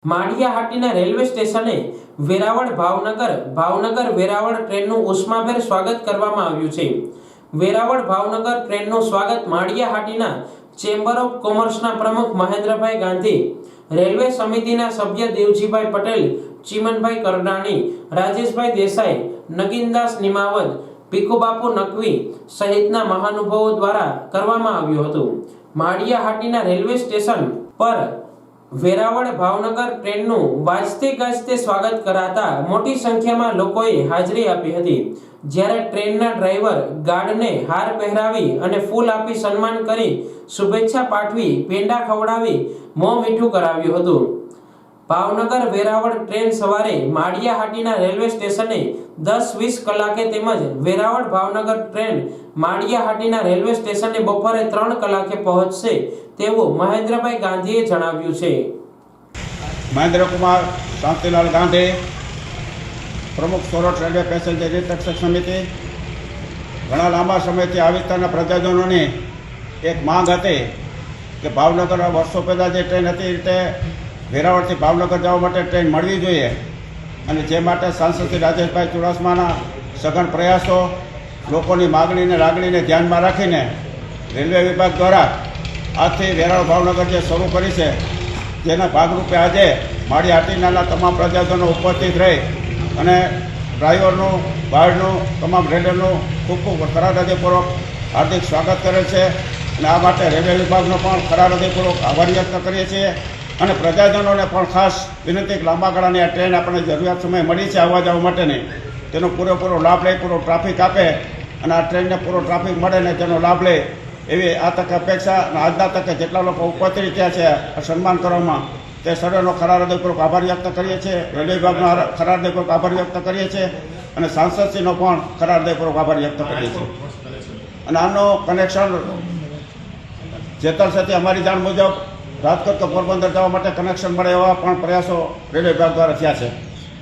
Maliya Hatina railway સ્ટેશને વેરાવળ ભાવનગર વેરાવળ ટ્રેનનું ઉષ્માભેર સ્વાગત કરવામાં આવ્યું છે। વેરાવળ ભાવનગર ટ્રેનનું સ્વાગત માળિયાહાટીના ચેમ્બર ઓફ કોમર્સના પ્રમુખ મહેન્દ્રભાઈ ગાંધી, રેલવે સમિતિના સભ્ય દેવજીભાઈ પટેલ, ચીમનભાઈ કરડાણી, રાજેશભાઈ દેસાઈ, નગીનદાસ નિમાવત, ભીખુબાપુ નકવી સહિતના મહાનુભાવો દ્વારા કરવામાં આવ્યું હતું। માળિયાહાટીના રેલવે સ્ટેશન પર વેરાવળ ભાવનગર ટ્રેનનું વાજતે ગાજતે સ્વાગત કરાતા મોટી સંખ્યામાં લોકોએ હાજરી આપી હતી। જ્યારે ટ્રેનના ડ્રાઈવર ગાર્ડને હાર પહેરાવી અને ફૂલ આપી સન્માન કરી શુભેચ્છા પાઠવી પેંડા ખવડાવી મોં મીઠું કરાવ્યું હતું। ભાવનગર વેરાવળ ટ્રેન સવારે માળિયાહાટીના રેલવે સ્ટેશને 10-20 કલાકે તેમજ વેરાવળ ભાવનગર ટ્રેન માળિયાહાટીના રેલવે સ્ટેશને બપોરે 3 કલાકે પહોંચશે તેવું મહેન્દ્રભાઈ ગાંધીએ જણાવ્યું છે। મહેન્દ્ર કુમાર શાંતિલાલ ગાંધી, પ્રમુખ સોરઠ રેલવે પેસેન્જર હિતરક્ષક સમિતિ। ઘણા લાંબા સમયથી આ વિસ્તારના પ્રજાજનોની એક માંગ હતી કે ભાવનગર વર્ષો પહેલાં જે ટ્રેન હતી એ રીતે વેરાવળથી ભાવનગર જવા માટે ટ્રેન મળવી જોઈએ અને જે માટે સાંસદ શ્રી રાજેશભાઈ ચુડાસમાના સઘન પ્રયાસો, લોકોની માગણીને લાગણીને ધ્યાનમાં રાખીને રેલવે વિભાગ દ્વારા આજથી વેરાવળ ભાવનગર જે શરૂ કરી છે, જેના ભાગરૂપે આજે માળિયાહાટીના તમામ પ્રજાજનો ઉપસ્થિત રહી અને ડ્રાઈવરનું, ગાર્ડનું, તમામ રેલવેનું ખૂબ ખૂબ ખરા હૃદયપૂર્વક હાર્દિક સ્વાગત કરે છે અને આ માટે રેલવે વિભાગનો પણ ખરા હૃદયપૂર્વક આભાર વ્યક્ત કરીએ છીએ અને પ્રજાજનોને પણ ખાસ વિનંતી કે લાંબા ગાળાની આ ટ્રેન આપણને જરૂરિયાત સમય મળી છે આવવા જવા માટેની, તેનો પૂરેપૂરો લાભ લઈ પૂરો ટ્રાફિક આપે અને આ ટ્રેનને પૂરો ટ્રાફિક મળે ને તેનો લાભ લે એવી આ તકે અપેક્ષા અને આજના તકે જેટલા લોકો ઉપસ્થિત થયા છે સન્માન કરવામાં તે સર્વેનો ખરા હૃદયપૂર્વક આભાર વ્યક્ત કરીએ છીએ, રેલવે વિભાગનો ખરા હૃદયપૂર્વક આભાર વ્યક્ત કરીએ છીએ અને સાંસદશ્રીનો પણ ખરા હૃદયપૂર્વક આભાર વ્યક્ત કરીએ છીએ। અને આનું કનેક્શન જેતલ સાથે અમારી જાણ મુજબ રાજકોટ કે પોરબંદર જવા માટે કનેક્શન મળે એવા પણ પ્રયાસો રેલવે વિભાગ દ્વારા થયા છે।